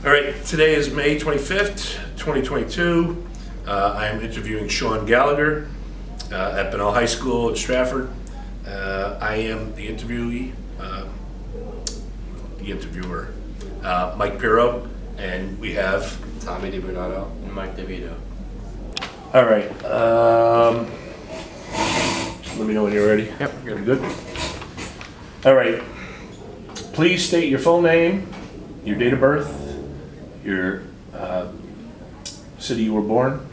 All right, today is May 25th, 2022. I am interviewing Sean Gallagher at Bunnell High School in Stratford. I am the interviewee, the interviewer, Mike Pirro, and we have Tommy DiBernardo and Mike DeVito. All right. Let me know when you're ready. Yep, You're good. All right. Please state your full name, your date of birth, your city you were born.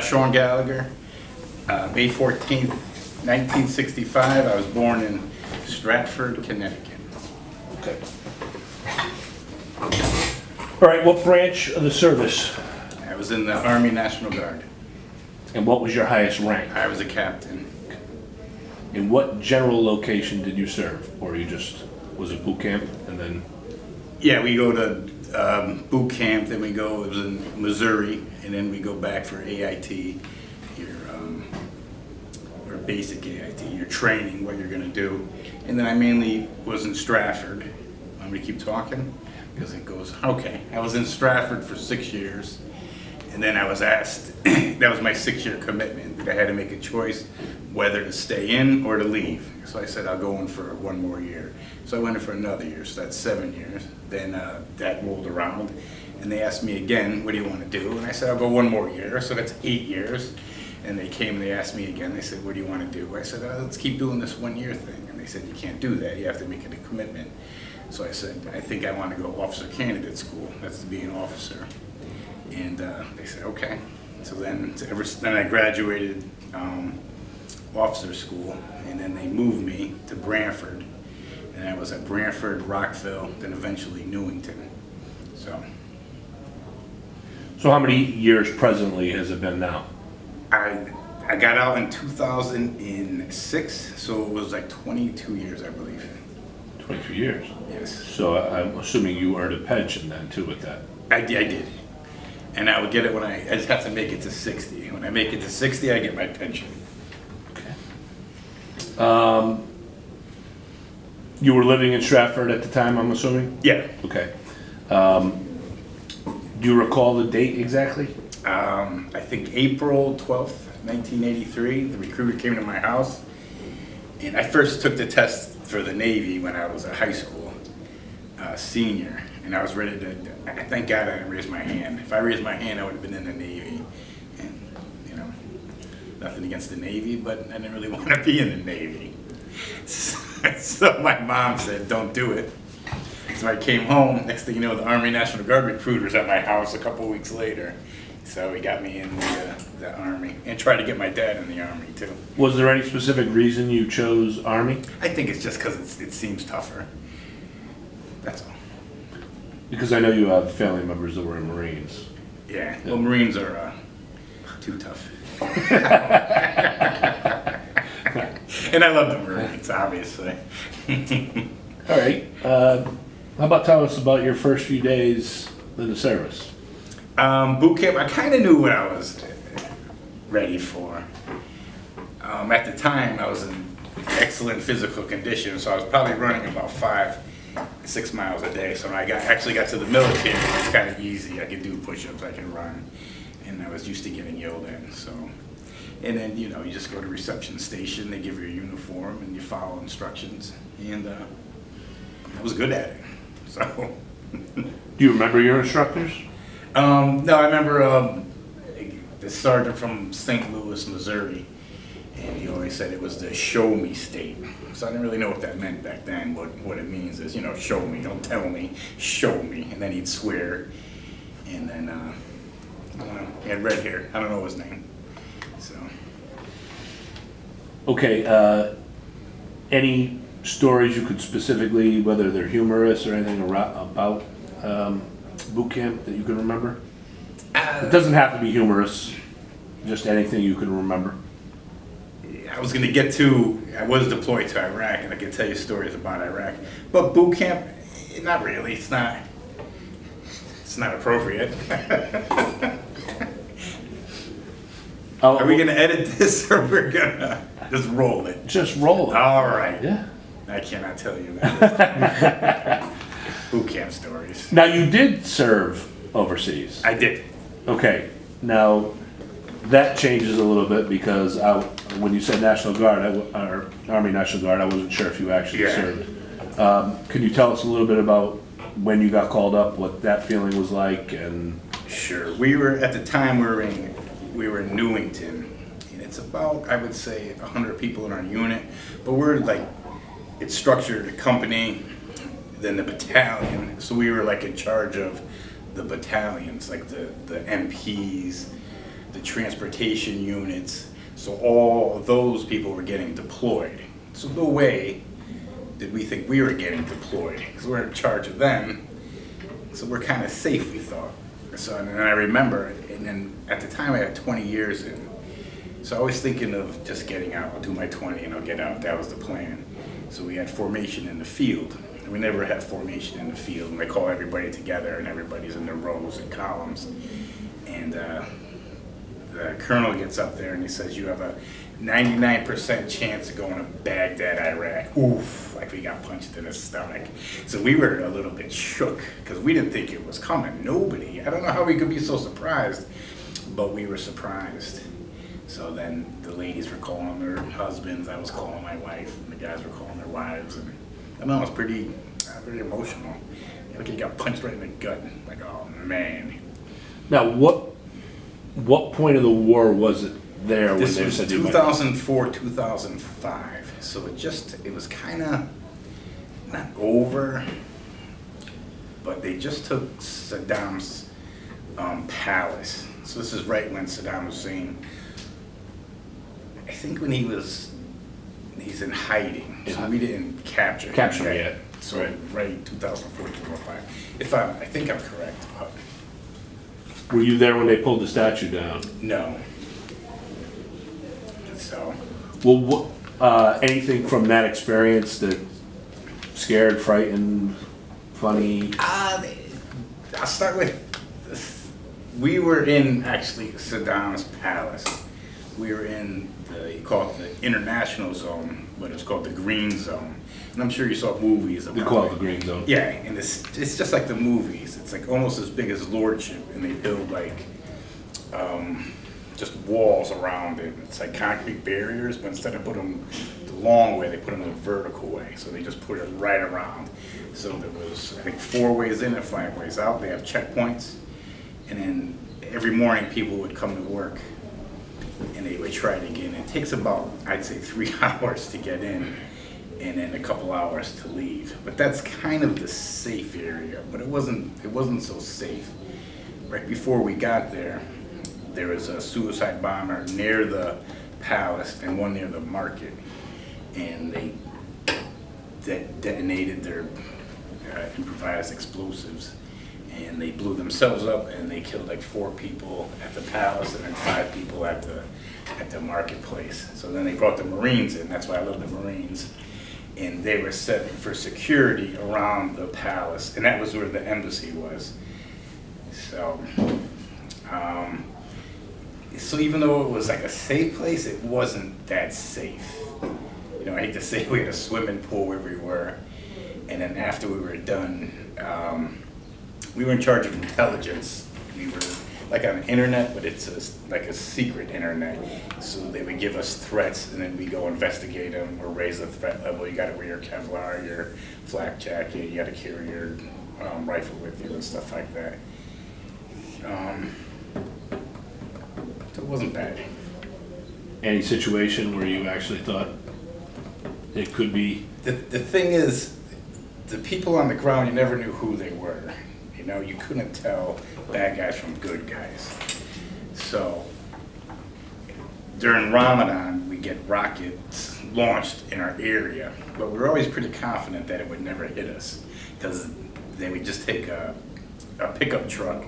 Sean Gallagher, May 14th, 1965. I was born in Stratford, Connecticut. Okay. All right. What branch of the service? I was in the Army National Guard. And what was your highest rank? I was a captain. In what general location did you serve? Or you just, was it boot camp and then? Yeah, we go to boot camp, then it was in Missouri, and then we go back for AIT, your basic AIT, your training, what you're gonna do. And then I mainly was in Stratford. I'm gonna keep talking, because it goes, okay. I was in Stratford for 6 years, and then I was asked, that was my 6-year commitment, that I had to make a choice whether to stay in or to leave. So I said, I'll go in for 1 more year. So I went in for another year, so that's 7 years. Then that rolled around, and they asked me again, what do you want to do? And I said, I'll go 1 more year, so that's 8 years. And they came and they asked me again, they said, what do you want to do? I said, let's keep doing this 1 year thing. And they said, you can't do that, you have to make it a commitment. So I said, I think I want to go officer candidate school, that's to be an officer. And they said, okay. So then I graduated officer school, and then they moved me to Brantford. And I was at Brantford, Rockville, then eventually Newington. So So how many years presently has it been now? I got out in 2006, so it was like 22 years, I believe. 22 years. Yes. So I'm assuming you earned a pension then too with that. I did. And I would get it when I just have to make it to 60. When I make it to 60, I get my pension. Okay. You were living in Stratford at the time, I'm assuming? Yeah. Okay. Do you recall the date exactly? I think April 12th, 1983, the recruiter came to my house. And I first took the test for the Navy when I was a high school senior. And I was ready to, thank God I didn't raise my hand. If I raised my hand, I would have been in the Navy. And, you know, nothing against the Navy, but I didn't really want to be in the Navy. So my mom said, don't do it. So I came home, next thing you know, the Army National Guard recruiter's at my house a couple weeks later. So he got me in the Army, and tried to get my dad in the Army too. Was there any specific reason you chose Army? I think it's just because it seems tougher. That's all. Because I know you have family members that were in Marines. Yeah, well, Marines are too tough. And I love the Marines, obviously. All right. How about tell us about your first few days in the service? Boot camp, I kind of knew what I was ready for. At the time, I was in excellent physical condition, so I was probably running about 5-6 miles a day. So when I actually got to the military, it was kind of easy. I could do push-ups, I could run, and I was used to getting yelled at. So, and then you just go to reception station. They give you a uniform, and you follow instructions, and I was good at it. So. Do you remember your instructors? No, I remember the sergeant from St. Louis, Missouri, and he always said it was the show me state. So I didn't really know what that meant back then. What it means is, show me, don't tell me, show me. And then he'd swear. And then, I don't know, he had red hair. I don't know his name. So. Okay. Any stories you could specifically, whether they're humorous or anything about boot camp that you can remember? It doesn't have to be humorous, just anything you can remember. I was going to get to, I was deployed to Iraq, and I can tell you stories about Iraq. But boot camp, not really. It's not appropriate. Are we going to edit this, or we're going to just roll it? Just roll it. All right. Yeah. I cannot tell you that. boot camp stories. Now, you did serve overseas. I did. Okay, now, that changes a little bit because when you said National Guard, or Army National Guard, I wasn't sure if you actually Yeah. served. Can you tell us a little bit about when you got called up, what that feeling was like, and... Sure. We were at the time we were in Newington, and it's about, I would say, 100 people in our unit. But we're like, it's structured a company, then the battalion. So we were like in charge of the battalions, like the MPs, the transportation units. So all of those people were getting deployed. So no way did we think we were getting deployed, because we're in charge of them. So we're kind of safe, we thought. So, and then I remember, and then at the time I had 20 years in. So I was thinking of just getting out. I'll do my 20 and I'll get out. That was the plan. So we had formation in the field. And we never had formation in the field. And they call everybody together and everybody's in their rows and columns. And the colonel gets up there and he says, you have a 99% chance of going to Baghdad, Iraq. Oof, like we got punched in the stomach. So we were a little bit shook because we didn't think it was coming. Nobody. I don't know how we could be so surprised, but we were surprised. So then the ladies were calling their husbands, I was calling my wife, and the guys were calling their wives. And I know it was pretty emotional. Like he got punched right in the gut. Like, oh man. Now, what point of the war was it there when This they was said you went? 2004, 2005. So it was kind of not over, but they just took Saddam's palace. So this is right when Saddam Hussein, I think when he's in hiding. So we didn't capture him yet. So right 2004, 2005. I think I'm correct. Were you there when they pulled the statue down? No. So. Well, anything from that experience that scared, frightened, funny? I'll start with, we were in actually Saddam's palace. We were in you call it the international zone, but it's called the green zone. And I'm sure you saw movies about it. We call it the green zone. Yeah, and it's just like the movies. It's like almost as big as Lordship, and they build like just walls around it. It's like concrete barriers, but instead of putting them the long way, they put them the vertical way. So they just put it right around. So there was, I think, 4 ways in and 5 ways out. They have checkpoints, and then every morning people would come to work, and they would try to get in. It takes about, I'd say, 3 hours to get in, and then a couple hours to leave. But that's kind of the safe area, but it wasn't so safe. Right before we got there, there was a suicide bomber near the palace and one near the market, and they detonated their improvised explosives, and they blew themselves up, and they killed like 4 people at the palace and then 5 people at the marketplace. So then they brought the Marines in. That's why I love the Marines. And they were set for security around the palace, and that was where the embassy was. So, so even though it was like a safe place, it wasn't that safe. You know, I hate to say we had a swimming pool where we were, and then after we were done, we were in charge of intelligence. We were like on the internet, but it's like a secret internet. So they would give us threats, and then we go investigate them or raise the threat level. You got to wear your Kevlar, your flak jacket. You got to carry your rifle with you and stuff like that. So it wasn't bad. Any situation where you actually thought it could be? The thing is, the people on the ground, you never knew who they were. You know, you couldn't tell bad guys from good guys. So during Ramadan, we get rockets launched in our area, but we were always pretty confident that it would never hit us, because they would just take a pickup truck,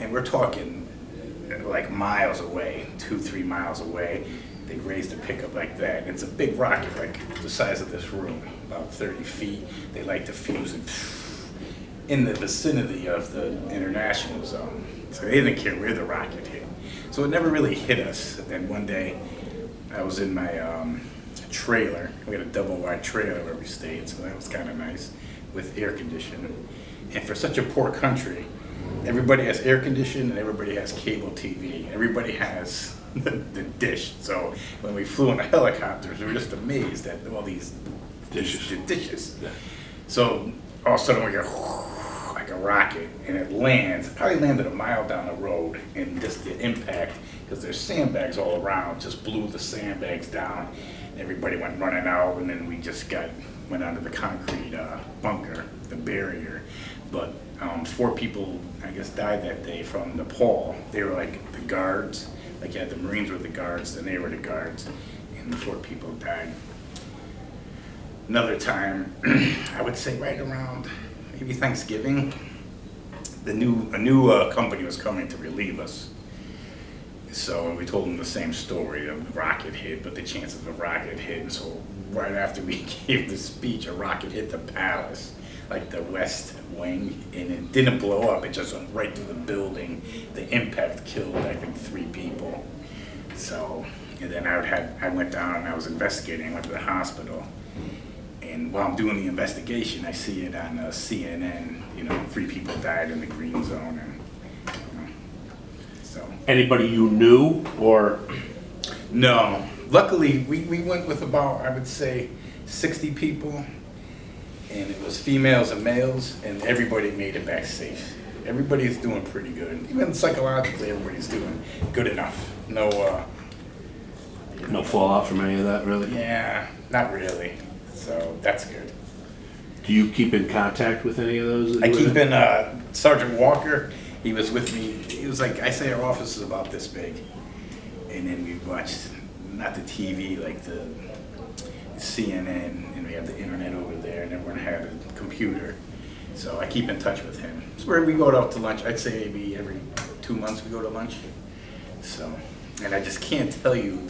and we're talking like miles away, 2-3 miles away. They raised a pickup like that, and it's a big rocket, like the size of this room, about 30 feet. They like to fuse it in the vicinity of the international zone. So they didn't care where the rocket hit. So it never really hit us. And then one day, I was in my trailer. We had a double wide trailer where we stayed, so that was kind of nice with air conditioning. And for such a poor country, everybody has air conditioning and everybody has cable TV. Everybody has the dish. So when we flew in the helicopters, we were just amazed at all these dishes. Yeah. So all of a sudden we go like a rocket, and it lands. It probably landed a mile down the road, and just the impact, because there's sandbags all around, just blew the sandbags down. Everybody went running out, and then we just went under the concrete bunker, the barrier. But 4 people, I guess, died that day from Nepal. They were like the guards. Like, yeah, the Marines were the guards, then they were the guards, and the 4 people died. Another time, I would say right around maybe Thanksgiving, a new company was coming to relieve us. So we told them the same story of the rocket hit, but the chances of a rocket hit. And so right after we gave the speech, a rocket hit the palace, like the west wing, and it didn't blow up. It just went right through the building. The impact killed, I think, 3 people. So, and then I went down and I was investigating. I went to the hospital. And while I'm doing the investigation, I see it on CNN, 3 people died in the green zone. And, so. Anybody you knew, or? No. Luckily, we went with about, I would say, 60 people. And it was females and males, and everybody made it back safe. Everybody's doing pretty good. Even psychologically, everybody's doing good enough. No fallout from any of that, really? Yeah, not really. So that's good. Do you keep in contact with any of those? I keep in, Sergeant Walker, he was with me. He was like, I say our office is about this big. And then we watched, not the TV, like the CNN, and we have the internet over there, and everyone had a computer. So I keep in touch with him. It's where we go out to lunch. I'd say maybe every 2 months we go to lunch. So, and I just can't tell you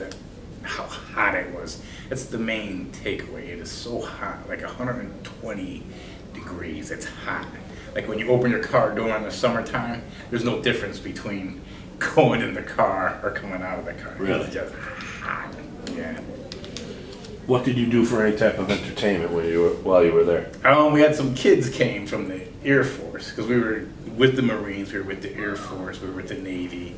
how hot it was. That's the main takeaway. It is so hot, like 120 degrees. It's hot. Like when you open your car door in the summertime, there's no difference between going in the car or coming out of the car. Really? It's just hot. Yeah. What did you do for any type of entertainment while you were there? We had some kids came from the Air Force, because we were with the Marines, we were with the Air Force, we were with the Navy,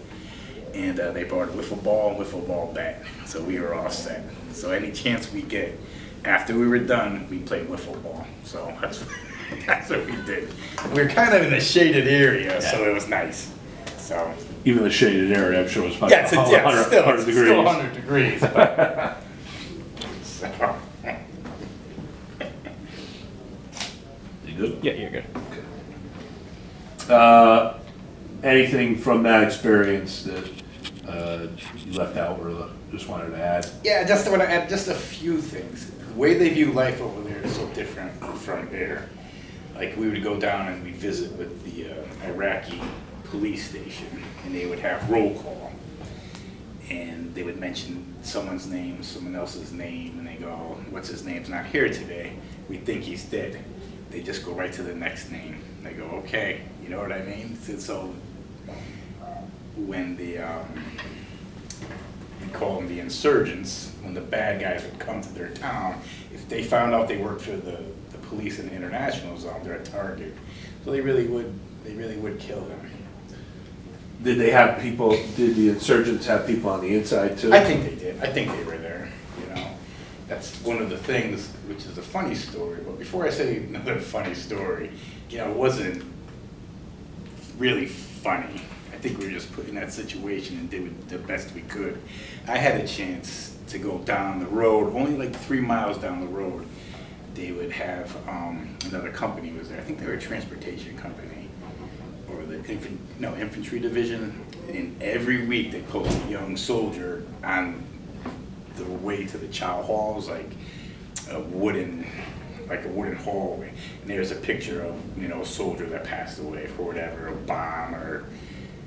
and they brought a wiffle ball bat, so we were all set. So any chance we get, after we were done, we played wiffle ball. So that's what we did. We were kind of in a shaded area, so it was nice. So Even the shaded area, I'm sure, was probably 100 degrees. Still 100 degrees. But, You good? Yeah, you're good. Anything from that experience that you left out or just wanted to add? yeah, just want to add just a few things. The way they view life over there is so different from here. Like, we would go down and we'd visit with the Iraqi police station, and they would have roll call. And they would mention someone's name, someone else's name, and they go, what's his name's not here today? We think he's dead. They just go right to the next name. They go, okay, you know what I mean? So when we call them the insurgents, when the bad guys would come to their town, if they found out they worked for the police in the international zone, they're a target. So they really would kill them. Did the insurgents have people on the inside too? I think they did. I think they were there, That's one of the things, which is a funny story. But before I say another funny story, it wasn't really funny. I think we were just put in that situation and did the best we could. I had a chance to go down the road, only like 3 miles down the road. They would have another company was there. I think they were a transportation company, or the infantry division. And every week they post a young soldier on the way to the chow halls, like a wooden hallway, and there's a picture of a soldier that passed away for whatever, a bomb, or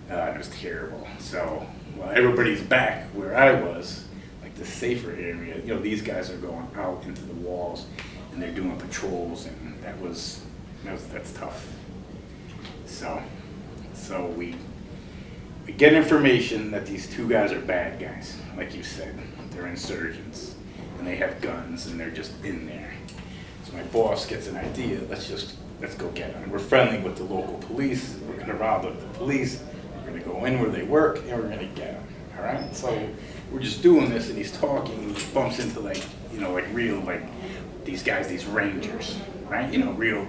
it was terrible. So while everybody's back where I was, like the safer area, these guys are going out into the walls and they're doing patrols, and that's tough. So we get information that these 2 guys are bad guys, like you said. They're insurgents, and they have guns, and they're just in there. So my boss gets an idea. Let's let's go get them. We're friendly with the local police. We're gonna round up the police. We're gonna go in where they work, and we're gonna get them. All right. So we're just doing this, and he's talking, and he bumps into like, you know, like real, like these guys, these rangers, right? You know, real,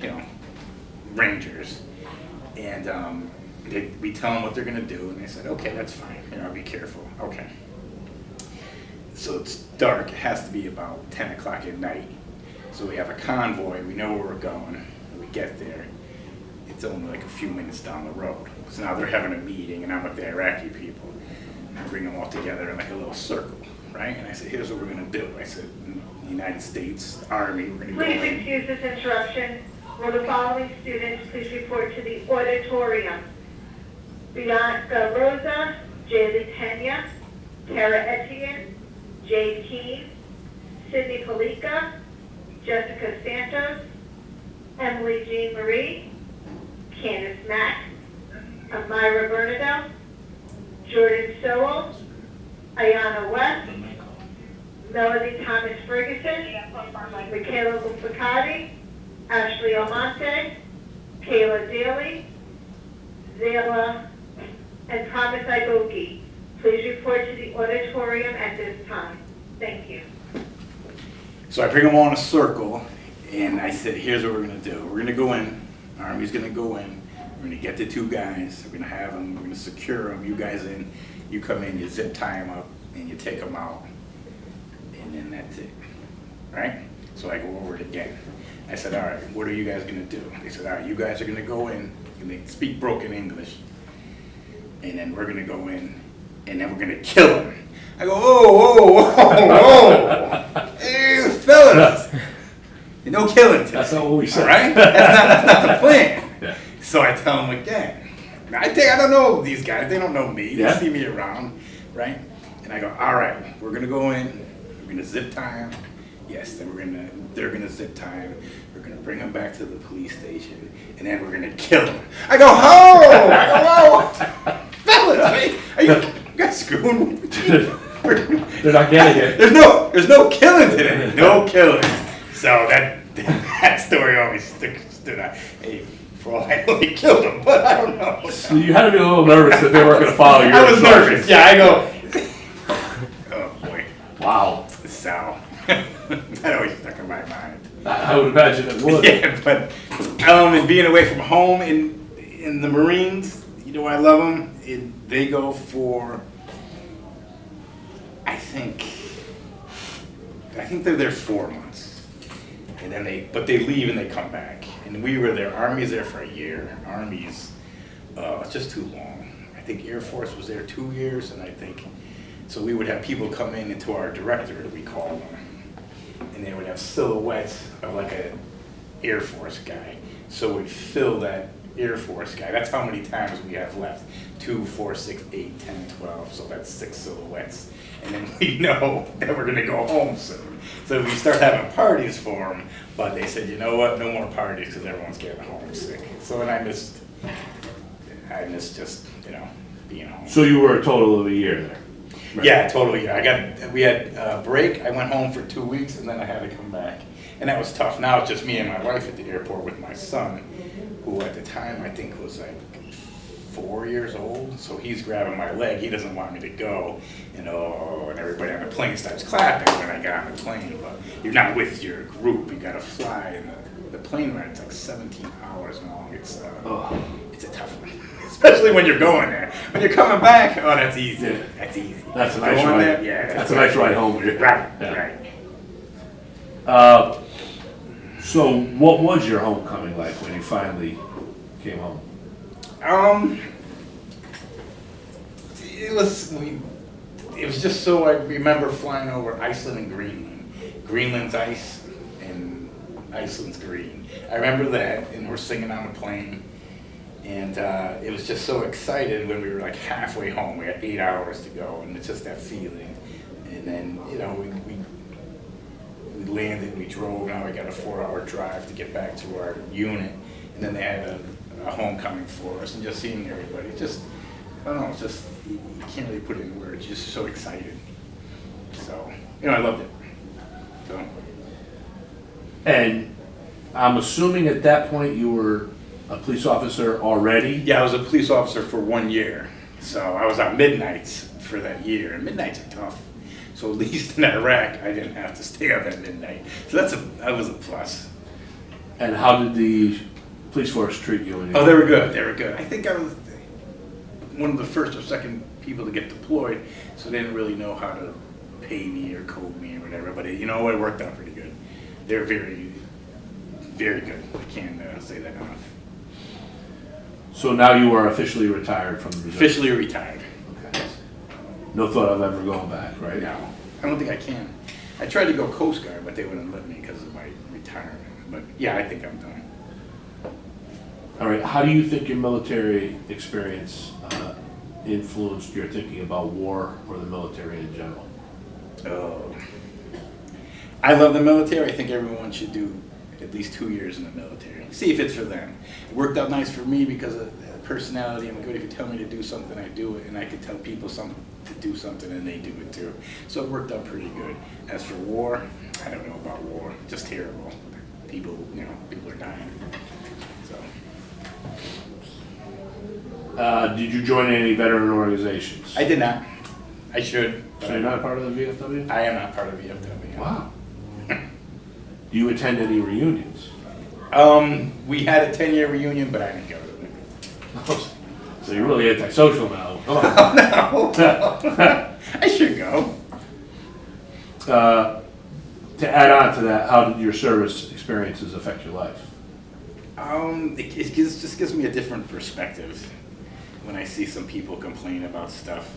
you know, rangers. And we tell them what they're gonna do, and they said, okay, that's fine. You know, be careful. Okay. So it's dark. It has to be about 10 o'clock at night. So we have a convoy. We know where we're going. We get there. It's only like a few minutes down the road. So now they're having a meeting, and I'm with the Iraqi people. And I bring them all together in like a little circle, right? And I said, here's what we're gonna do. I said, the United States Army, we're gonna go in. Please excuse this interruption. Will the following students please report to the auditorium? Bianca Rosa, Jaylee Tenya, Tara Etienne, Jay Keene, Sydney Palika, Jessica Santos, Emily Jean Marie, Candace Mack, Amira Bernadette, Jordan Sowell, Ayana West, Melody Thomas Ferguson, Michaela Bufacati, Ashley Almonte, Kayla Daly, Zayla, and Thomas Igoki. Please report to the auditorium at this time. Thank you. So I bring them all in a circle, and I said, here's what we're gonna do. We're gonna go in, Army's gonna go in, we're gonna get the two guys, we're gonna have them, we're gonna secure them, you guys in, you come in, you zip tie them up, and you take them out, and then that's it, right? So I go over it again. I said, all right, what are you guys gonna do? They said, all right, you guys are gonna go in, and they speak broken English, and then we're gonna go in, and then we're gonna kill them. I go, whoa, hey, fellas, no killing today. That's not what we said. All right? That's not the plan. Yeah. So I tell them again. Now, I don't know these guys. They don't know me. Yeah. They see me around, right? And I go, all right, we're gonna go in. We're gonna zip tie them. Yes, then they're gonna zip tie them. We're gonna bring them back to the police station, and then we're gonna kill them. I go, whoa, fellas, are you guys screwing with me? They're not getting it. There's no killing today. No killing. So that story always stood out. Hey, for all I know, they killed him, but I don't know. So you had to be a little nervous that they weren't going to follow your I was instructions. nervous. Yeah, I go. Oh boy. Wow. So that always stuck in my mind. I would imagine it would. Yeah, but and being away from home in the Marines, you know, I love them. They go for. I think they're there 4 months, and then they leave and they come back. And we were there. Army's there for a year. Army's it's just too long. I think Air Force was there 2 years, and I think so. We would have people come into our directorate, we call them, and they would have silhouettes of like a Air Force guy. So we'd fill that Air Force guy. That's how many times we have left. 2, 4, 6, 8, 10, 12. So that's 6 silhouettes. And then we know that we're gonna go home soon. So we start having parties for them, but they said, you know what, no more parties because everyone's getting homesick. So then I missed just, you know, being home. So you were a total of a year there? Right. Yeah, totally. We had a break. I went home for 2 weeks and then I had to come back. And that was tough. Now it's just me and my wife at the airport with my son, who at the time I think was like 4 years old. So he's grabbing my leg. He doesn't want me to go. And everybody on the plane starts clapping when I got on the plane. But you're not with your group. You got to fly. And the plane ride's like 17 hours long. It's a tough one. Especially when you're going there. When you're coming back, that's easy. Yeah. That's easy. That's a nice ride. There, yeah, that's a nice ride home. Right, Yeah. right. So what was your homecoming like when you finally came home? It was just so I remember flying over Iceland and Greenland. Greenland's ice and Iceland's green. I remember that, and we're singing on the plane. And it was just so excited when we were like halfway home. We had 8 hours to go, and it's just that feeling. And then, you know, we landed, we drove, now we got a 4-hour drive to get back to our unit. And then they had a homecoming for us, and just seeing everybody, just, I don't know, it's just, you can't really put it in words, just so excited. So, you know, I loved it. So. And I'm assuming at that point you were a police officer already? Yeah, I was a police officer for 1 year. So I was on midnights for that year. And midnights are tough. So at least in Iraq, I didn't have to stay up at midnight. So that was a plus. And how did the police force treat you? Oh, they were good. They were good. I think I was one of the first or second people to get deployed, so they didn't really know how to pay me or code me or whatever. But it worked out pretty good. They're very, very good. I can't say that enough. So now you are officially retired from the reserve? Officially retired. Okay. No thought of ever going back, right? No, I don't think I can. I tried to go Coast Guard, but they wouldn't let me because of my retirement. But yeah, I think I'm done. All right. How do you think your military experience influenced your thinking about war or the military in general? Oh, I love the military. I think everyone should do at least 2 years in the military. See if it's for them. It worked out nice for me because of personality. I'm good. If you tell me to do something, I do it, and I can tell people to do something, and they do it too. So it worked out pretty good. As for war, I don't know about war. Just terrible. People are dying. So. Did you join any veteran organizations? I did not. I should. So you're not part of the VFW? I am not part of VFW. Wow. Do you attend any reunions? We had a 10-year reunion, but I didn't go to it. So you're really antisocial now. Come on. No. I should go. To add on to that, how did your service experiences affect your life? It just gives me a different perspective when I see some people complain about stuff,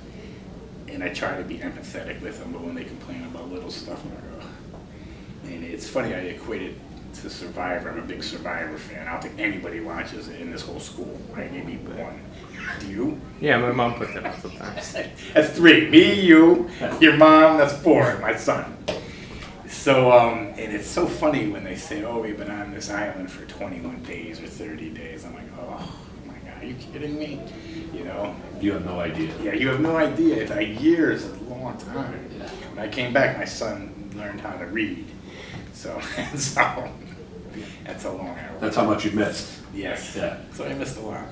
and I try to be empathetic with them, but when they complain about little stuff, I'm like, oh. And it's funny, I equate it to Survivor. I'm a big Survivor fan. I don't think anybody watches it in this whole school. Right? Maybe one. Do you? Yeah, my mom puts it on sometimes. That's 3. Me, you, your mom, that's 4, my son. So, and it's so funny when they say, oh, we've been on this island for 21 days or 30 days. I'm like, oh my God, are you kidding me? You have no idea. Yeah, you have no idea. It's a year is a long time. When I came back, my son learned how to read. So that's a long hour. That's how much you missed. Yes. Yeah. So I missed a lot.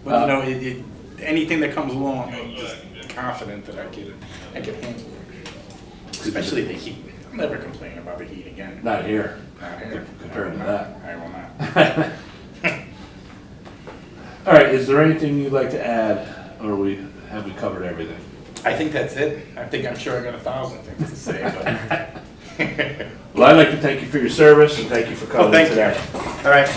But anything that comes along, I'm just confident that I can handle it. Especially the heat. I'll never complain about the heat again. Not here. Not here. Compared to that. I will not. All right. Is there anything you'd like to add, or have we covered everything? I think that's it. I'm sure I got 1,000 things to say, but. Well, I'd like to thank you for your service and thank you for coming thank today. you. All right.